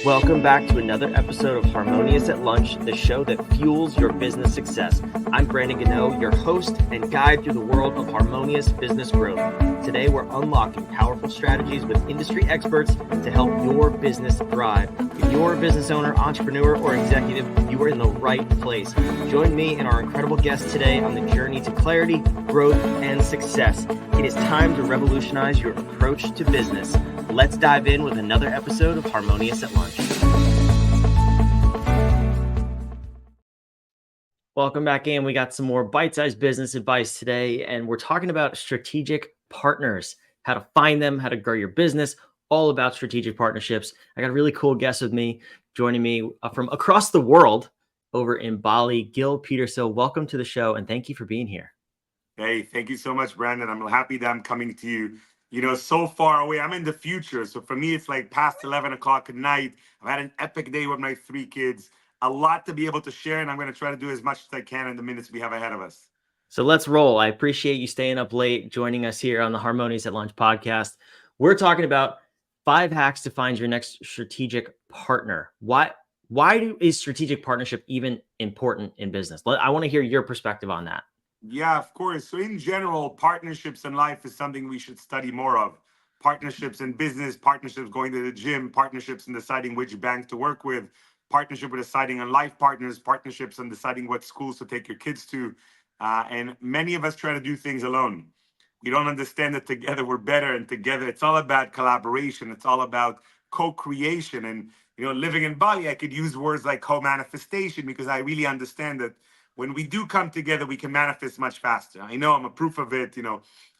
Welcome back to another episode of Harmonious at Lunch, the show that fuels your business success. I'm Brandon Gano, your host and guide through the world of harmonious business growth. Today, we're unlocking powerful strategies with industry experts to help your business thrive. If you're a business owner, entrepreneur, or executive, you are in the right place. Join me and our incredible guests today on the journey to clarity, growth, and success. It is time to revolutionize your approach to business. Let's dive in with another episode of Harmonious at Lunch. Welcome back in. We got some more bite-sized business advice today, and we're talking about strategic partners, how to find them, how to grow your business, all about strategic partnerships. I got a really cool guest with me, joining me from across the world over in Bali, Gil Petersil. Welcome to the show, and thank you for being here. Hey, thank you so much, Brandon. I'm happy that I'm coming to you, so far away. I'm in the future. So for me, it's like past 11 o'clock at night. I've had an epic day with my 3 kids, a lot to be able to share, and I'm going to try to do as much as I can in the minutes we have ahead of us. So let's roll. I appreciate you staying up late, joining us here on the Harmonious at Lunch podcast. We're talking about 5 hacks to find your next strategic partner. Why is strategic partnership even important in business? I want to hear your perspective on that. Yeah, of course. So in general, partnerships in life is something we should study more of. Partnerships in business, partnerships going to the gym, partnerships in deciding which bank to work with, partnership with deciding on life partners, partnerships on deciding what schools to take your kids to. And many of us try to do things alone. We don't understand that together we're better, and together it's all about collaboration. It's all about co-creation. And living in Bali, I could use words like co-manifestation because I really understand that when we do come together, we can manifest much faster. I know I'm a proof of it.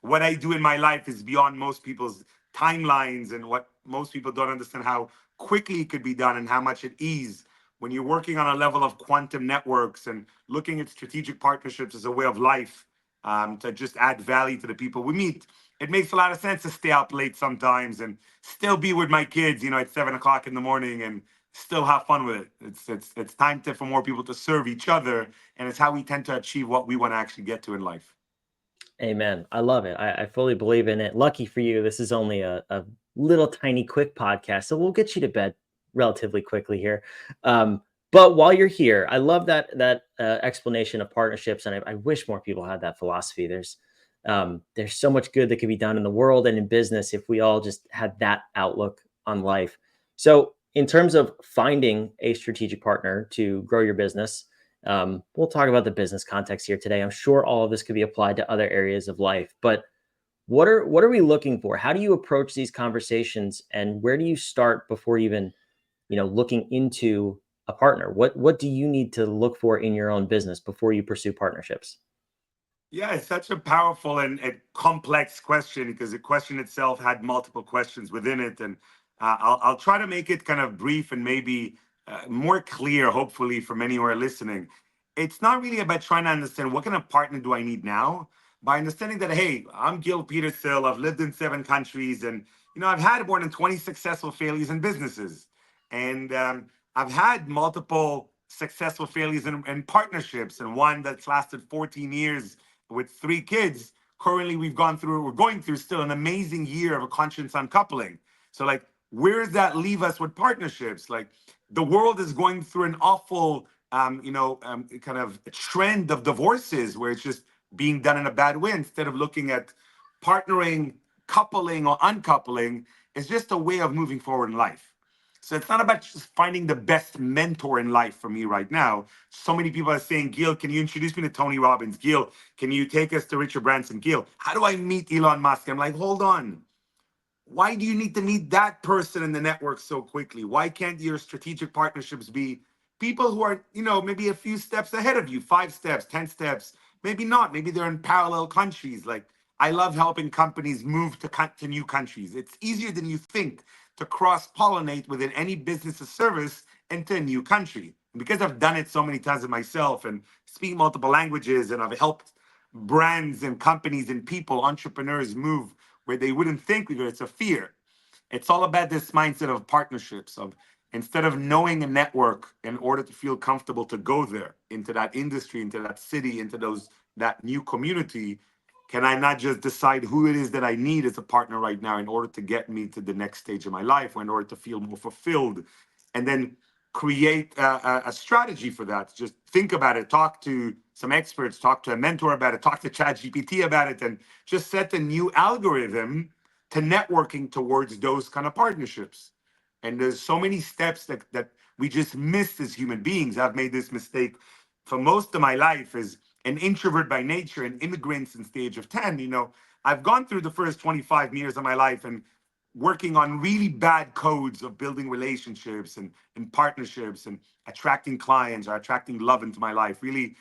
What I do in my life is beyond most people's timelines, and what most people don't understand how quickly it could be done and how much at ease when you're working on a level of quantum networks and looking at strategic partnerships as a way of life, to just add value to the people we meet. It makes a lot of sense to stay up late sometimes and still be with my kids, at 7 o'clock in the morning, and still have fun with it. It's time for more people to serve each other, and it's how we tend to achieve what we want to actually get to in life. Amen. I love it. I fully believe in it. Lucky for you, this is only a little tiny quick podcast, so we'll get you to bed relatively quickly here. But while you're here, I love that explanation of partnerships, and I wish more people had that philosophy. There's so much good that could be done in the world and in business if we all just had that outlook on life. So in terms of finding a strategic partner to grow your business, we'll talk about the business context here today. I'm sure all of this could be applied to other areas of life, but what are we looking for? How do you approach these conversations, and where do you start before even, looking into a partner? What do you need to look for in your own business before you pursue partnerships? Yeah, it's such a powerful and a complex question because the question itself had multiple questions within it. And I'll try to make it kind of brief and maybe more clear, hopefully, for many who are listening. It's not really about trying to understand what kind of partner do I need now, by understanding that, hey, I'm Gil Petersil. I've lived in 7 countries, and I've had more than 20 successful failures in businesses. And I've had multiple successful failures in partnerships, and one that's lasted 14 years with 3 kids. Currently, we're going through still an amazing year of a conscious uncoupling. So, like, where does that leave us with partnerships? Like, the world is going through an awful, kind of trend of divorces where it's just being done in a bad way instead of looking at partnering, coupling, or uncoupling. It's just a way of moving forward in life. So it's not about just finding the best mentor in life for me right now. So many people are saying, Gil, can you introduce me to Tony Robbins? Gil, can you take us to Richard Branson? Gil, how do I meet Elon Musk? I'm like, hold on. Why do you need to meet that person in the network so quickly? Why can't your strategic partnerships be people who are, maybe a few steps ahead of you, 5 steps, 10 steps, maybe not. Maybe they're in parallel countries. Like, I love helping companies move to new countries. It's easier than you think to cross-pollinate within any business or service into a new country. And because I've done it so many times myself and speak multiple languages, and I've helped brands and companies and people, entrepreneurs move where they wouldn't think we would, it's a fear. It's all about this mindset of partnerships, of instead of knowing a network in order to feel comfortable to go there, into that industry, into that city, into that new community, can I not just decide who it is that I need as a partner right now in order to get me to the next stage of my life, or in order to feel more fulfilled and then create a strategy for that. Just think about it, talk to some experts, talk to a mentor about it, talk to ChatGPT about it, and just set a new algorithm to networking towards those kind of partnerships. And there's so many steps that we just missed as human beings. I've made this mistake for most of my life as an introvert by nature, an immigrant since the age of 10. I've gone through the first 25 years of my life and working on really bad codes of building relationships and partnerships and attracting clients or attracting love into my life. Really,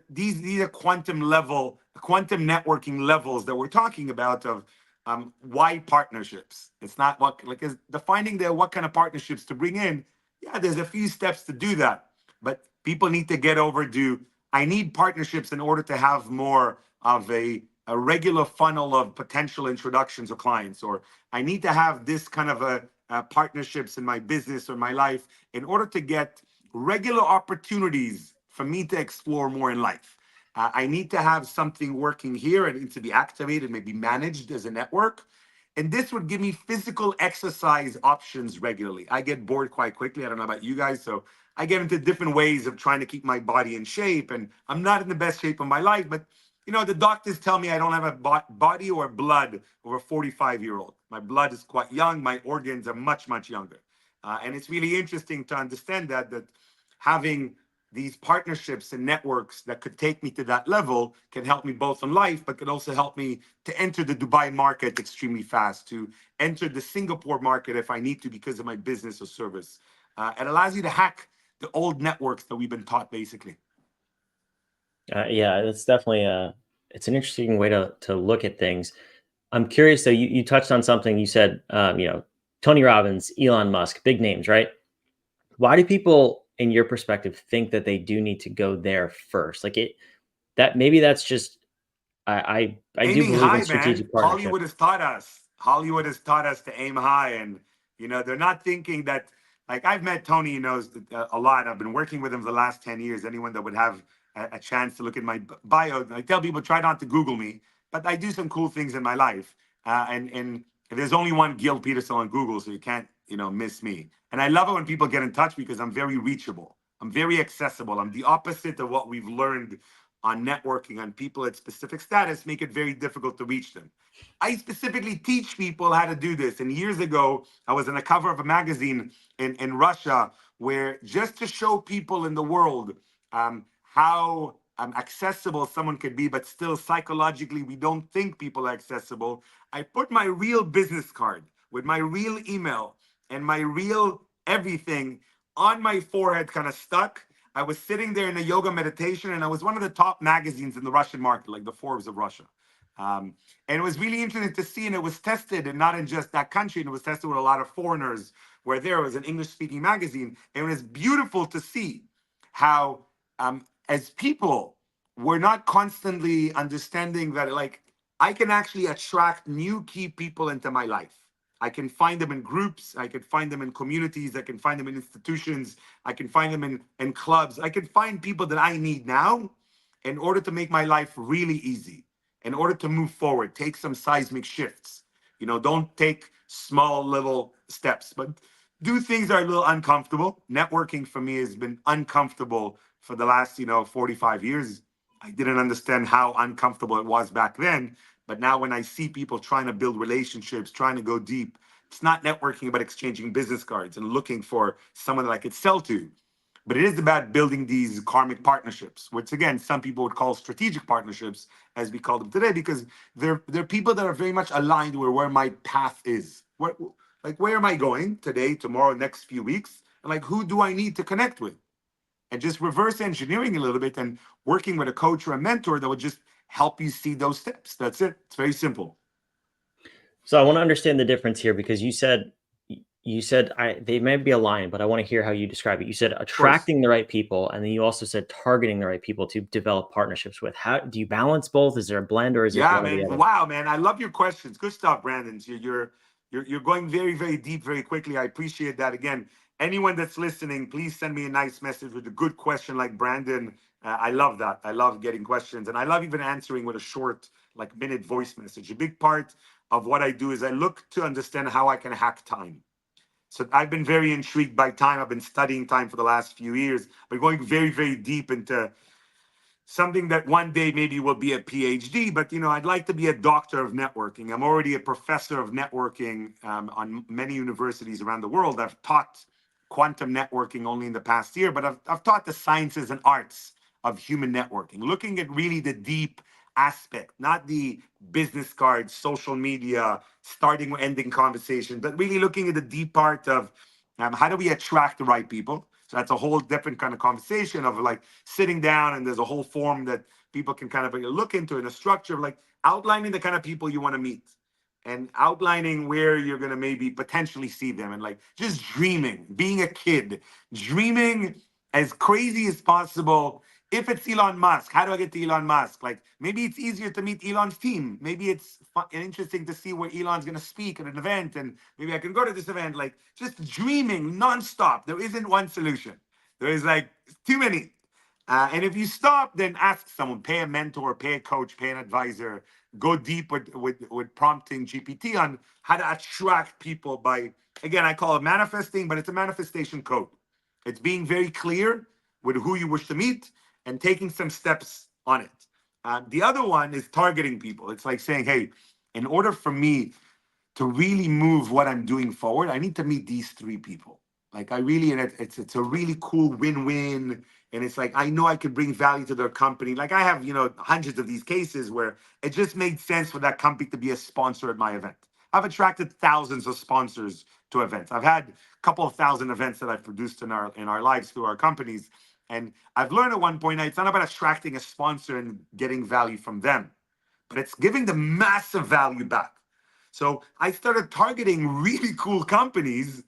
these are quantum networking levels that we're talking about of why partnerships. It's not what like is defining there what kind of partnerships to bring in. Yeah, there's a few steps to do that, but people need to get over to I need partnerships in order to have more of a regular funnel of potential introductions of clients, or I need to have this kind of partnerships in my business or my life in order to get regular opportunities for me to explore more in life. I need to have something working here. It needs to be activated, maybe managed as a network. And this would give me physical exercise options regularly. I get bored quite quickly. I don't know about you guys. So I get into different ways of trying to keep my body in shape. And I'm not in the best shape of my life, but the doctors tell me I don't have a body or blood of a 45-year-old. My blood is quite young. My organs are much, much younger. And it's really interesting to understand that having these partnerships and networks that could take me to that level can help me both in life, but could also help me to enter the Dubai market extremely fast, to enter the Singapore market if I need to because of my business or service. It allows you to hack the old networks that we've been taught, basically. Yeah, it's definitely it's an interesting way to look at things. I'm curious though. You touched on something. You said, Tony Robbins, Elon Musk, big names, right? Why do people, in your perspective, think that they do need to go there first? Like that maybe that's just I do Aiming believe in high, man. strategic Hollywood partnerships. has taught us. Hollywood has taught us to aim high, and they're not thinking that. Like I've met Tony, knows a lot. I've been working with him for the last 10 years. Anyone that would have a chance to look at my bio, I tell people try not to Google me, but I do some cool things in my life. And there's only one Gil Petersil on Google, so you can't miss me. And I love it when people get in touch because I'm very reachable. I'm very accessible. I'm the opposite of what we've learned on networking on people at specific status make it very difficult to reach them. I specifically teach people how to do this. And years ago, I was on the cover of a magazine in Russia where just to show people in the world how accessible someone could be, but still psychologically we don't think people are accessible, I put my real business card with my real email and my real everything on my forehead, kind of stuck. I was sitting there in a yoga meditation, and I was one of the top magazines in the Russian market, like the Forbes of Russia. And it was really interesting to see, and it was tested, and not in just that country, and it was tested with a lot of foreigners, where there was an English-speaking magazine. And it was beautiful to see how, as people, we're not constantly understanding that, like, I can actually attract new key people into my life. I can find them in groups. I can find them in communities. I can find them in institutions. I can find them in clubs. I can find people that I need now in order to make my life really easy, in order to move forward, take some seismic shifts. Don't take small little steps, but do things that are a little uncomfortable. Networking for me has been uncomfortable for the last, 45 years. I didn't understand how uncomfortable it was back then. But now when I see people trying to build relationships, trying to go deep, it's not networking about exchanging business cards and looking for someone that I could sell to. But it is about building these karmic partnerships, which again, some people would call strategic partnerships, as we call them today, because they're people that are very much aligned with where my path is. Where am I going today, tomorrow, next few weeks? And like, who do I need to connect with? And just reverse engineering a little bit and working with a coach or a mentor that would just help you see those steps. That's it. It's very simple. So I want to understand the difference here because you said they may be aligned, but I want to hear how you describe it. You said Of course. attracting the right people, and then you also said targeting the right people to develop partnerships with. How do you balance both? Is there a blend, or is it Yeah, one or the man. other? Wow, man. I love your questions. Good stuff, Brandon. You're going very, very deep very quickly. I appreciate that. Again, anyone that's listening, please send me a nice message with a good question like Brandon. I love that. I love getting questions, and I love even answering with a short, like minute voice message. A big part of what I do is I look to understand how I can hack time. So I've been very intrigued by time. I've been studying time for the last few years, but going very, very deep into something that one day maybe will be a PhD, but I'd like to be a doctor of networking. I'm already a professor of networking on many universities around the world. I've taught quantum networking only in the past year, but I've taught the sciences and arts of human networking, looking at really the deep aspect, not the business cards, social media, starting or ending conversation, but really looking at the deep part of how do we attract the right people? So that's a whole different kind of conversation of like sitting down, and there's a whole form that people can kind of look into in a structure of like outlining the kind of people you want to meet and outlining where you're going to maybe potentially see them, and like just dreaming, being a kid, dreaming as crazy as possible. If it's Elon Musk, how do I get to Elon Musk? Like maybe it's easier to meet Elon's team. Maybe it's fun and interesting to see where Elon's going to speak at an event, and maybe I can go to this event. Like just dreaming nonstop. There isn't one solution. There is like too many. And if you stop, then ask someone, pay a mentor, pay a coach, pay an advisor, go deep with prompting GPT on how to attract people by, again, I call it manifesting, but it's a manifestation code. It's being very clear with who you wish to meet and taking some steps on it. The other one is targeting people. It's like saying, hey, in order for me to really move what I'm doing forward, I need to meet these three people. Like I really, and it's a really cool win-win. And it's like I know I could bring value to their company. Like I have, hundreds of these cases where it just made sense for that company to be a sponsor at my event. I've attracted thousands of sponsors to events. I've had a couple of thousand events that I've produced in our lives through our companies. And I've learned at one point it's not about attracting a sponsor and getting value from them, but it's giving them massive value back. So I started targeting really cool companies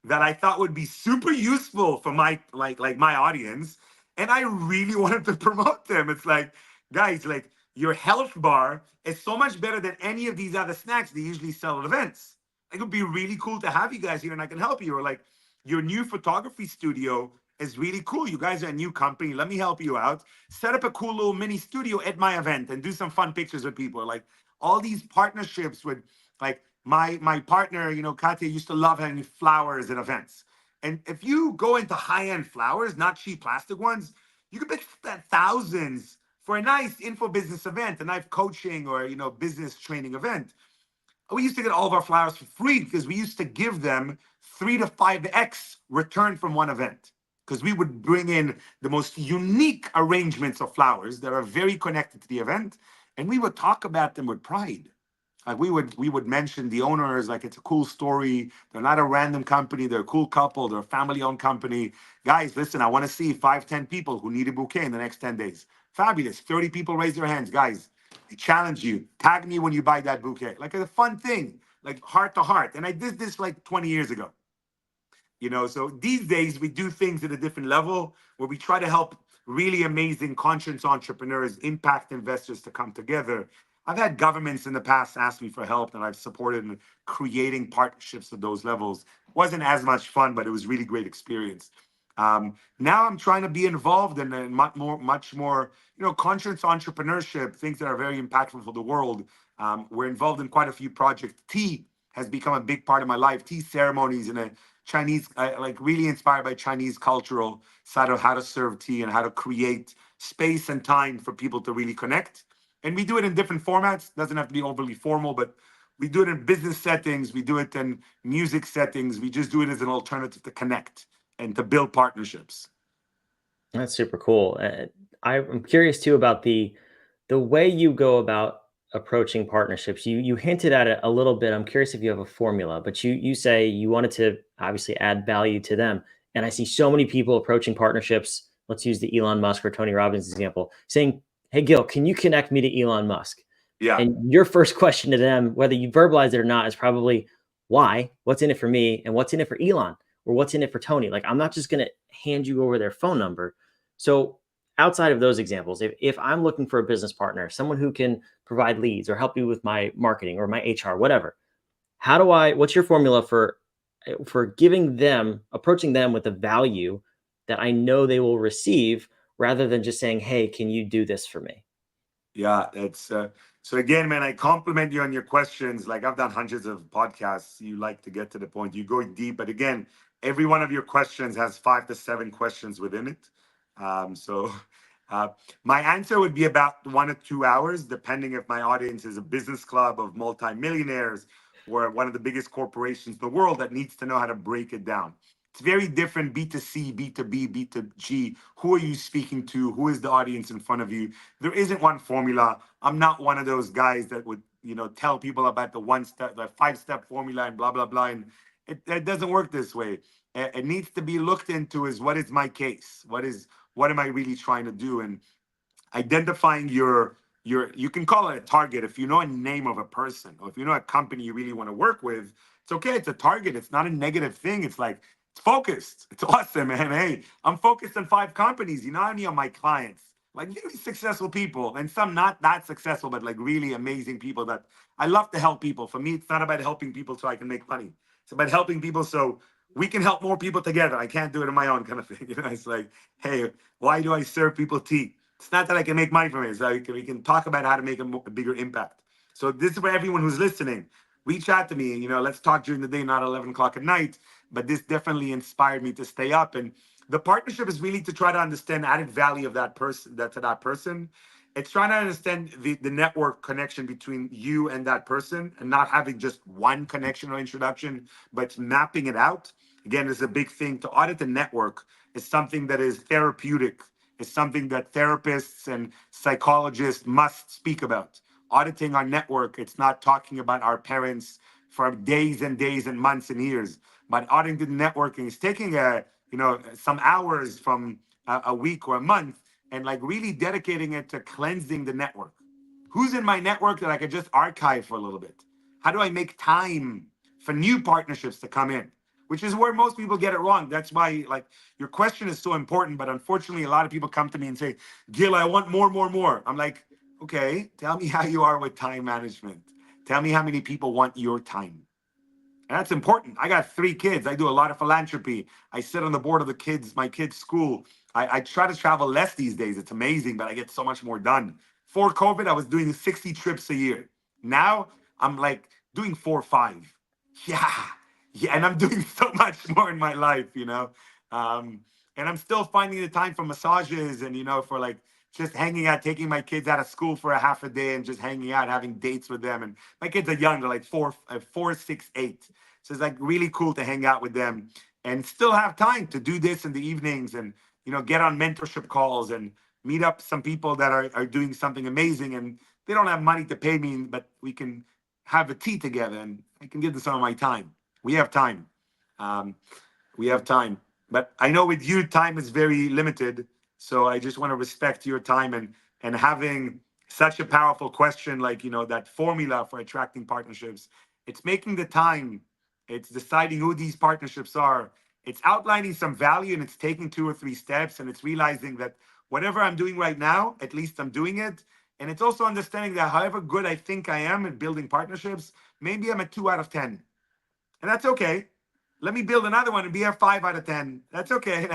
that I thought would be super useful for my like my audience, and I really wanted to promote them. It's like, guys, like your health bar is so much better than any of these other snacks they usually sell at events. Like, it would be really cool to have you guys here, and I can help you. Or like your new photography studio is really cool. You guys are a new company. Let me help you out. Set up a cool little mini studio at my event and do some fun pictures with people. Like all these partnerships with like my partner, Katya used to love having flowers at events. And if you go into high-end flowers, not cheap plastic ones, you could spend thousands for a nice info business event, a nice coaching or business training event. We used to get all of our flowers for free because we used to give them 3 to 5x return from one event. Because we would bring in the most unique arrangements of flowers that are very connected to the event, and we would talk about them with pride. Like we would mention the owners, like it's a cool story. They're not a random company. They're a cool couple. They're a family-owned company. Guys, listen, I want to see 5, 10 people who need a bouquet in the next 10 days. Fabulous. 30 people raise their hands. Guys, I challenge you. Tag me when you buy that bouquet. Like it's a fun thing, like heart to heart. And I did this like 20 years ago. So these days we do things at a different level where we try to help really amazing conscious entrepreneurs, impact investors to come together. I've had governments in the past ask me for help, and I've supported in creating partnerships at those levels. It wasn't as much fun, but it was really great experience. Now I'm trying to be involved in much more, conscious entrepreneurship, things that are very impactful for the world. We're involved in quite a few projects. Tea has become a big part of my life. Tea ceremonies and a Chinese, like really inspired by Chinese cultural side of how to serve tea and how to create space and time for people to really connect. And we do it in different formats. Doesn't have to be overly formal, but we do it in business settings. We do it in music settings. We just do it as an alternative to connect and to build partnerships. That's super cool. I'm curious too about the way you go about approaching partnerships. You hinted at it a little bit. I'm curious if you have a formula, but you say you wanted to obviously add value to them. And I see so many people approaching partnerships. Let's use the Elon Musk or Tony Robbins example, saying, "Hey Gil, can you connect me to Elon Musk?" Yeah. And your first question to them, whether you verbalize it or not, is probably why? What's in it for me? And what's in it for Elon? Or what's in it for Tony? Like, I'm not just going to hand you over their phone number. So, outside of those examples, if I'm looking for a business partner, someone who can provide leads or help me with my marketing or my HR, whatever, what's your formula for giving them, approaching them with a value that I know they will receive rather than just saying, "Hey, can you do this for me?" Yeah, it's So again, man, I compliment you on your questions. Like I've done hundreds of podcasts. You like to get to the point. You go deep, but again, every one of your questions has 5 to 7 questions within it. So uh, my answer would be about 1 to 2 hours, depending if my audience is a business club of multimillionaires or one of the biggest corporations in the world that needs to know how to break it down. It's very different B2C, B2B, B2G. Who are you speaking to? Who is the audience in front of you? There isn't one formula. I'm not one of those guys that would, tell people about the 1 step, the 5 step formula and blah, blah, blah. And it doesn't work this way. It needs to be looked into is what is my case? What am I really trying to do? And identifying your you can call it a target if you know a name of a person or if you know a company you really want to work with. It's okay, it's a target, it's not a negative thing. It's like it's focused, it's awesome, man. Hey, I'm focused on 5 companies. You know how many of my clients, like really successful people and some not that successful, but like really amazing people that I love to help people. For me, it's not about helping people so I can make money. It's about helping people so we can help more people together. I can't do it on my own, kind of thing. It's like, hey, why do I serve people tea? It's not that I can make money from it. It's like we can talk about how to make a bigger impact. So this is for everyone who's listening. Reach out to me. Let's talk during the day, not 11 o'clock at night. But this definitely inspired me to stay up. And the partnership is really to try to understand added value of that person, that to that person. It's trying to understand the network connection between you and that person and not having just one connection or introduction, but mapping it out. Again, is a big thing. To audit the network is something that is therapeutic. It's something that therapists and psychologists must speak about. Auditing our network, it's not talking about our parents for days and days and months and years, but auditing the networking is taking some hours from a week or a month and like really dedicating it to cleansing the network. Who's in my network that I could just archive for a little bit? How do I make time for new partnerships to come in? Which is where most people get it wrong. That's why, like, your question is so important. But unfortunately, a lot of people come to me and say, Gil, I want more, more, more. I'm like, okay, tell me how you are with time management. Tell me how many people want your time. And that's important. I got 3 kids. I do a lot of philanthropy. I sit on the board of my kids' school. I try to travel less these days. It's amazing, but I get so much more done. Before COVID, I was doing 60 trips a year. Now I'm like doing 4 or 5. Yeah. Yeah. And I'm doing so much more in my life. And I'm still finding the time for massages and, for like just hanging out, taking my kids out of school for a half a day and just hanging out, having dates with them. And my kids are young, they're like 4, 6, 8. So it's like really cool to hang out with them and still have time to do this in the evenings and, get on mentorship calls and meet up some people that are doing something amazing and they don't have money to pay me, but we can have a tea together and I can give them some of my time. We have time. Um, we have time. But I know with you, time is very limited. So I just want to respect your time and having such a powerful question like, that formula for attracting partnerships. It's making the time, it's deciding who these partnerships are, it's outlining some value and it's taking 2 or 3 steps and it's realizing that whatever I'm doing right now, at least I'm doing it. And it's also understanding that however good I think I am at building partnerships, maybe I'm a 2 out of 10. And that's okay. Let me build another one and be a 5 out of 10. That's okay.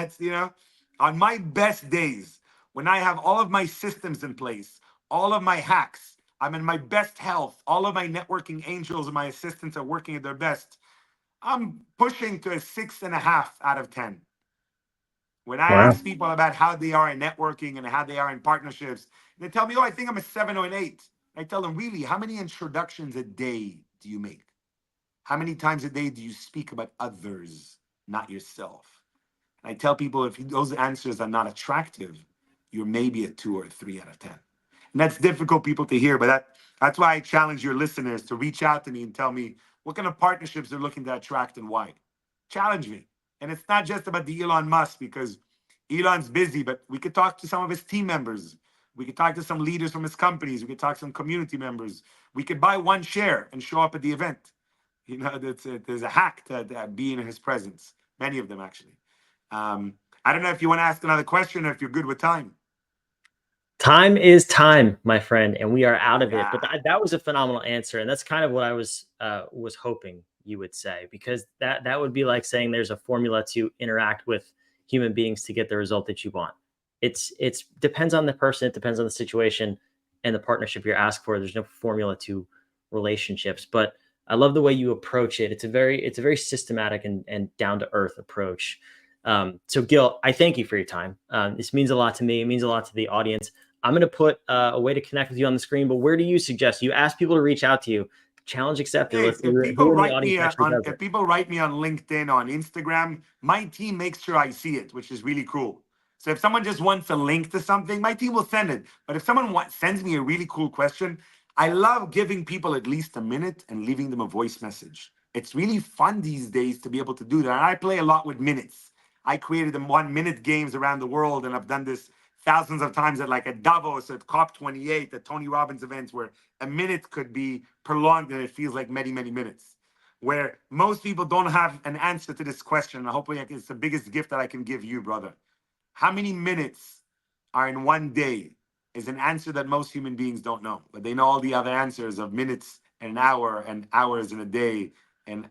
On my best days, when I have all of my systems in place, all of my hacks, I'm in my best health, all of my networking angels and my assistants are working at their best. I'm pushing to a 6.5 out of 10. When I Wow. ask people about how they are in networking and how they are in partnerships, they tell me, oh, I think I'm a 7 or an 8. I tell them, really, how many introductions a day do you make? How many times a day do you speak about others, not yourself? And I tell people if those answers are not attractive, you're maybe a 2 or 3 out of 10. And that's difficult people to hear, but that's why I challenge your listeners to reach out to me and tell me what kind of partnerships they're looking to attract and why. Challenge me. And it's not just about the Elon Musk because Elon's busy, but we could talk to some of his team members. We could talk to some leaders from his companies. We could talk to some community members. We could buy one share and show up at the event. There's a hack to be in his presence. Many of them, actually. I don't know if you want to ask another question or if you're good with time. Time is time, my friend, and we are out of it. Yeah. But that was a phenomenal answer, and that's kind of what I was hoping you would say, because that would be like saying there's a formula to interact with human beings to get the result that you want. It's depends on the person, it depends on the situation, and the partnership you're asked for. There's no formula to relationships, but I love the way you approach it. It's a very systematic and down to earth approach. So Gil, I thank you for your time. This means a lot to me. It means a lot to the audience. I'm going to put a way to connect with you on the screen, but where do you suggest? You ask people to reach out to you. Challenge accepted. Hey, Let's see who in the audience actually does if it. people write me on LinkedIn, on Instagram, my team makes sure I see it, which is really cool. So if someone just wants a link to something, my team will send it. But if someone sends me a really cool question, I love giving people at least a minute and leaving them a voice message. It's really fun these days to be able to do that. And I play a lot with minutes. I created them 1 minute games around the world, and I've done this thousands of times at Davos, at COP28, at Tony Robbins events, where a minute could be prolonged and it feels like many, many minutes. Where most people don't have an answer to this question. And hopefully, it's the biggest gift that I can give you, brother. How many minutes are in one day is an answer that most human beings don't know, but they know all the other answers of minutes and an hour and hours in a day. And,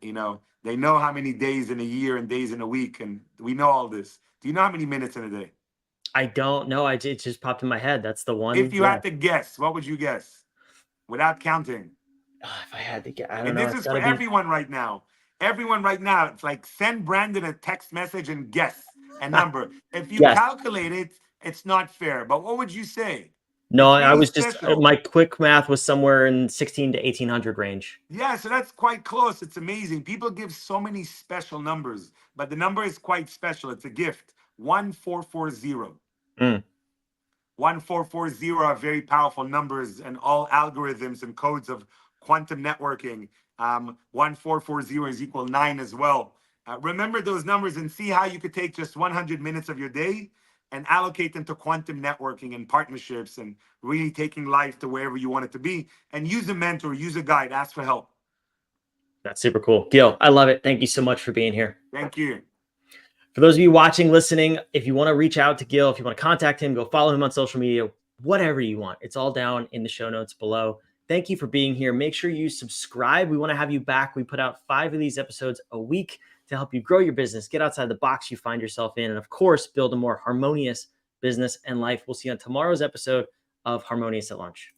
they know how many days in a year and days in a week. And we know all this. Do you know how many minutes in a day? I don't know. It just popped in my head. That's the If one. you Yeah. had to guess, what would you guess without counting? If I had to get, I don't And know. this It's is got for to be. everyone right now. Everyone right now, it's like send Brandon a text message and guess a number. If you Yes. calculate it, it's not fair. But what would you say? No, It's I really was just special. my quick math was somewhere in 16 to 1800 range. Yeah, so that's quite close. It's amazing. People give so many special numbers, but the number is quite special. It's a gift. 1440. Mm, 1440 are very powerful numbers, and all algorithms and codes of quantum networking. 1440 is equal 9 as well. Remember those numbers and see how you could take just 100 minutes of your day and allocate them to quantum networking and partnerships and really taking life to wherever you want it to be. And use a mentor, use a guide, ask for help. that's super cool. Gil, I love it. Thank you so much for being here. Thank you. For those of you watching, listening, if you want to reach out to Gil, if you want to contact him, go follow him on social media, whatever you want. It's all down in the show notes below. Thank you for being here. Make sure you subscribe. We want to have you back. We put out 5 of these episodes a week to help you grow your business, get outside the box you find yourself in, and of course, build a more harmonious business and life. We'll see you on tomorrow's episode of Harmonious at Lunch.